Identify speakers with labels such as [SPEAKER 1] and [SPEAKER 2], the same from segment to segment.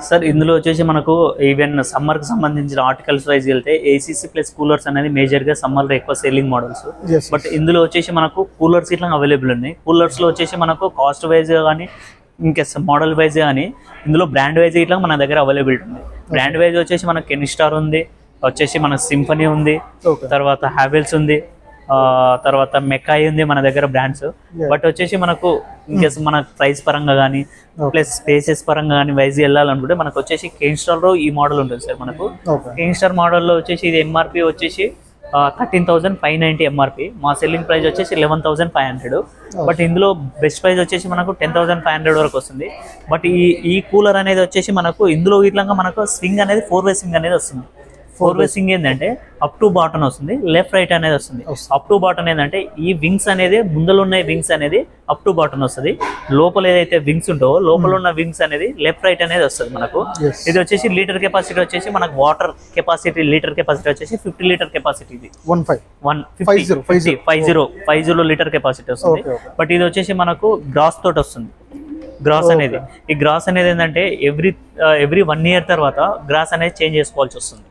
[SPEAKER 1] Sir ఇందులో వచ్చేసి మనకు ఈవెన్ సమ్మర్ కి సంబంధించిన ఆర్టికల్స్ వైజ్ వెళ్తే ఏసీసీ ప్లస్ కూలర్స్ అనేది మేజర్ గా సమ్మర్ లో ఎక్కువ సెల్లింగ్ మోడల్స్. బట్ ఇందులో వచ్చేసి మనకు కూలర్స్ ఇట్లా అవైలబుల్ ఉన్నాయి. కూలర్స్ లో వచ్చేసి మనకు కాస్ట్ వైజ్ కానీ ఇంకా మోడల్ వైజ్ కానీ ఇందులో బ్రాండ్ వైజ్ ఇట్లా మన దగ్గర అవైలబిలిటీ ఉంది. బ్రాండ్ వైజ్ వచ్చేసి మనకు కెనిస్టార్ ఉంది, వచ్చేసి మన సింఫనీ ఉంది, తర్వాత హ్యావెల్స్ ఉంది, తర్వాత మెకాయ్ ఉంది మన దగ్గర బ్రాండ్స్. బట్ వచ్చేసి మనకు ఇన్కేస్ మన ప్రైస్ పరంగా కానీ ప్లస్ స్పేసెస్ పరంగా కానీ వైజ్ వెళ్ళాలనుకుంటే మనకు వచ్చేసి కెనిస్టార్ లో ఈ మోడల్ ఉంటుంది సార్. మనకు కెనిస్టార్ మోడల్లో వచ్చేసి ఇది ఎంఆర్పి వచ్చేసి 13,590 ఎంఆర్పి. మా సెల్లింగ్ ప్రైస్ వచ్చేసి 11,500. బట్ ఇందులో బెస్ట్ ప్రైస్ వచ్చేసి మనకు 10,500 వరకు వస్తుంది. బట్ ఈ కూలర్ అనేది వచ్చేసి మనకు ఇందులో ఇట్లా మనకు స్వింగ్ అనేది 4-way స్వింగ్ అనేది వస్తుంది. 4-way స్వింగ్ ఏంటంటే అప్ టు బాటన్ వస్తుంది, లెఫ్ట్ రైట్ అనేది వస్తుంది. అప్ టు బాటన్ ఏంటంటే ఈ వింగ్స్ అనేది ముందర ఉన్న వింగ్స్ అనేది అప్ టు బాటన్ వస్తుంది. లోపల ఏదైతే వింగ్స్ ఉంటావో లోపల ఉన్న వింగ్స్ అనేది లెఫ్ట్ రైట్ అనేది వస్తుంది మనకు. ఇది వచ్చేసి లీటర్ కెపాసిటీ వచ్చేసి మనకు వాటర్ కెపాసిటీ లీటర్ కెపాసిటీ వచ్చేసి 50 లీటర్ కెపాసిటీ. ఇది 50 లీటర్ కెపాసిటీ వస్తుంది. బట్ ఇది వచ్చేసి మనకు గ్రాస్ తోటి వస్తుంది. గ్రాస్ అనేది ఈ గ్రాస్ అనేది ఏంటంటే ఎవ్రీ 1 year తర్వాత గ్రాస్ అనేది చేంజ్ చేసుకోవాల్సి వస్తుంది.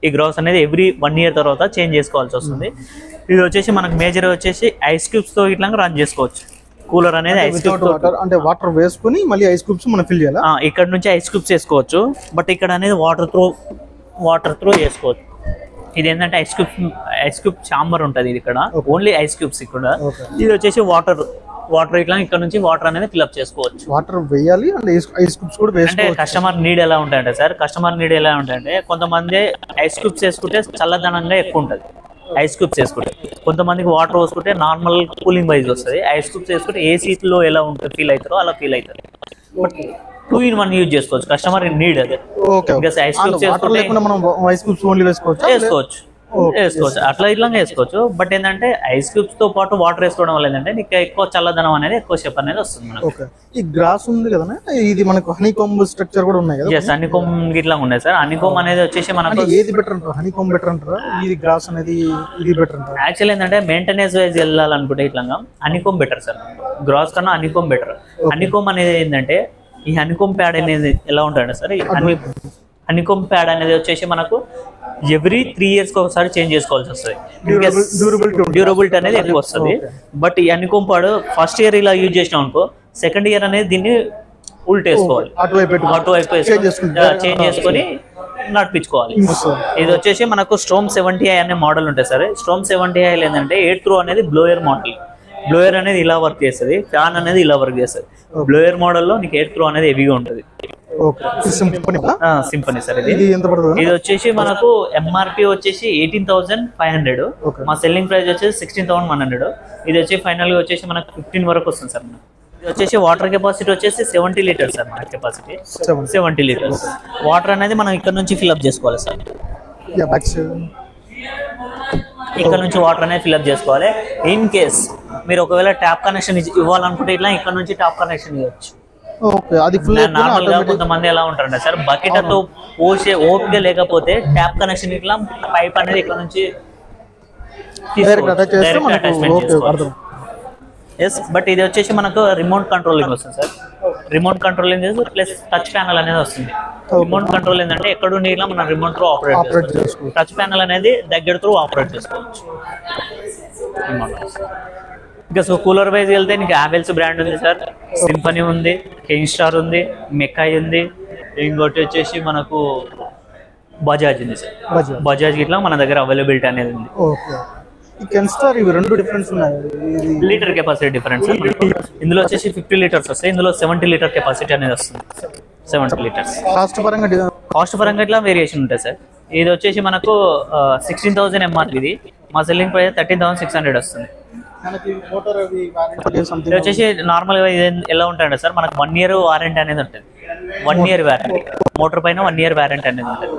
[SPEAKER 1] ఈ గ్రాస్ అనేది ఎవ్రీ 1 year తర్వాత చేంజ్ చేసుకోవాల్సి వస్తుంది. ఇది వచ్చేసి మనకు మేజర్ వచ్చేసి ఐస్ క్యూబ్స్ తో ఇట్లా రన్ చేసుకోవచ్చు. కూలర్ అనేది ఐస్ క్యూబ్స్
[SPEAKER 2] అంటే వాటర్ వేసుకొని మళ్ళీ ఐస్ క్యూబ్స్ మనం ఫిల్ చేయాలి.
[SPEAKER 1] ఇక్కడ నుంచి ఐస్ క్యూబ్స్ వేసుకోవచ్చు. బట్ ఇక్కడ అనేది వాటర్ త్రూ చేసుకోవచ్చు. ఇది ఏంటంటే ఐస్ క్యూబ్ చాంబర్ ఉంటుంది. ఇది ఇక్కడ ఓన్లీ ఐస్ క్యూబ్స్. ఇక్కడ ఇది వచ్చేసి వాటర్ ఇట్లా ఇక్కడ నుంచి వాటర్ అనేది ఫిల్అప్ చేసుకోవచ్చు.
[SPEAKER 2] వాటర్ వేయాలి అండ్ ఐస్ క్యూబ్స్ కూడా వేసుకోవచ్చు.
[SPEAKER 1] అంటే కస్టమర్ నీడ్ ఎలా ఉంటాయంటే సార్, కొంతమంది ఐస్ క్యూబ్స్ వేసుకుంటే చల్లదనంగా ఎక్కువ ఉంటుంది. ఐస్ క్యూబ్స్ వేసుకుంటే కొంతమందికి వాటర్ పోసుకుంటే నార్మల్ కూలింగ్ వైజ్ వస్తుంది. ఐస్ క్యూబ్స్ వేసుకుంటే ఏసీలో ఎలా ఉంటుంది ఫీల్ అవుతారో అలా ఫీల్ అవుతుంది. బట్ 2-in-1 యూజ్ చేసుకోవచ్చు. కస్టమర్ నీడ్ అదే. ఐస్ క్యూబ్స్ వేసుకోవచ్చు అట్లా ఇట్లా వేసుకోవచ్చు. బట్ ఏంటంటే ఐస్ క్యూబ్స్ తో పాటు వాటర్ వేసుకోవడం వల్ల ఏంటంటే నీకు ఎక్కువ చల్లదనం అనేది ఎక్కువ షేప్ అనేది వస్తుంది.
[SPEAKER 2] ఈ గ్రాస్ ఉంది కదా, ఇది మనకు హనీకోంబ్ స్ట్రక్చర్ కూడా ఉన్నాయి కదా.
[SPEAKER 1] హనీకోంబ్ ఇట్లా ఉన్నాయి సార్. హనీకోంబ్ అనేది వచ్చేసి మనకు
[SPEAKER 2] ఏది బెటర్ అంటారు? హనీకోంబ్ బెటర్ అంటారా, ఇది గ్రాస్ అనేది ఇది బెటర్ అంటారా?
[SPEAKER 1] యాక్చువల్ ఏంటంటే మెయింటెనెన్స్ వైజ్ వెళ్ళాలనుకుంటే ఇట్లా హనీకోంబ్ బెటర్ సార్. గ్రాస్ కన్నా హనీకోంబ్ బెటర్. హనీకోంబ్ అనేది ఏంటంటే ఈ హనీకోంబ్ ప్యాడ్ అనేది ఎలా ఉంటాయంటే సార్, హనీకోంబ్ ప్యాడ్ అనేది వచ్చేసి మనకు ఎవ్రీ 3 years ఒకసారి చేంజ్ చేసుకోవాల్సి వస్తుంది. డ్యూరబిలిటీ అనేది ఎక్కువ వస్తుంది. బట్ ఈ హనీకోంబ్ ప్యాడ్ ఫస్ట్ ఇయర్ ఇలా యూజ్ చేసినాం అనుకో, సెకండ్ ఇయర్ అనేది దీన్ని ఉల్టేసుకోవాలి, అటువైపు చేంజ్ చేసుకొని నడిపించుకోవాలి. ఇది వచ్చేసి మనకు స్ట్రోమ్ 70i అనే మోడల్ ఉంటుంది సార్. స్ట్రోమ్ 70i ఏంటంటే ఎయిర్ త్రూ అనేది బ్లోయర్ మోడల్. బ్లోయర్ అనేది ఇలా వర్క్ చేస్తుంది, ఫ్యాన్ అనేది ఇలా వర్క్ చేస్తుంది. బ్లోయర్ మోడల్లో నీకు ఎయిర్ త్రూ అనేది హెవీగా ఉంటుంది. Symphony sir. ఇది వచ్చేసి మనకు ఎంఆర్పి వచ్చేసి 18,500. మా సెల్లింగ్ ప్రైస్ వచ్చేసి 16,100. ఇది వచ్చి ఫైనల్ గా వచ్చేసి మనకు 15 వరకు వస్తుంది సార్. ఇది వచ్చేసి వాటర్ కెపాసిటీ వచ్చేసి 70 లీటర్స్ సార్. మన కెపాసిటీ 70 లీటర్స్. వాటర్ అనేది మనం ఇక్కడ నుంచి ఫిల్అప్ చేసుకోవాలి సార్. ఇక్కడ నుంచి వాటర్ అనేది ఫిల్అప్ చేసుకోవాలి. ఇన్ కేస్ మీరు ఒకవేళ ట్యాప్ కనెక్షన్ ఇవ్వాలనుకుంటే ఇట్లా ఇక్కడ నుంచి ట్యాప్ కనెక్షన్ ఇవ్వచ్చు. నార్మల్ గా కొంతమంది ఎలా ఉంటారంటే సార్, బకెట్ తో పోసే ఓపిక లేకపోతే ట్యాప్ కనెక్షన్ ఇట్లా పైప్ అనేది ఇక్కడ నుంచి బట్ ఇది వచ్చేసి మనకు రిమోట్ కంట్రోలింగ్ వస్తుంది sir. Remote controlling plus touch panel అనేది వస్తుంది. రిమోట్ కంట్రోల్ ఏంటంటే ఎక్కడుండి ఇలా మనం రిమోట్ త్రూ ఆపరేట్ చేసుకోవచ్చు. టచ్ ప్యానల్ అనేది దగ్గర త్రూ ఆపరేట్ చేసుకోవచ్చు. ఇంకా సో కూలర్ వైజ్ వెళ్తే నీకు హ్యావెల్స్ బ్రాండ్ ఉంది సార్, సింఫనీ ఉంది, కెనిస్టార్ ఉంది, మెకాయ్ ఉంది, ఇంకోటి వచ్చేసి మనకు బజాజ్ ఉంది సార్. బజాజ్ ఇట్లా మన దగ్గర అవైలబిలిటీ అనేది ఉంది. Litre capacity difference. ఇందులో వచ్చేసి 50 లీటర్స్ వస్తాయి, ఇందులో 70 లీటర్ కెపాసిటీ అనేది వస్తుంది. 70 లీటర్స్. కాస్ట్ పరంగా ఇట్లా వేరియేషన్ ఉంటాయి సార్. ఇది వచ్చేసి మనకు 16,000 ఎంఆర్పి. ఇది మా సెల్లింగ్ ప్రైస్ 13,600 వస్తుంది. ఇది వచ్చేసి నార్మల్ గా ఎలా ఉంటాయంటే సార్, మనకు 1 year వారంటీ అనేది ఉంటుంది. 1 year వారంటీ మోటార్ పైన 1 year వారంటీ అనేది ఉంటుంది.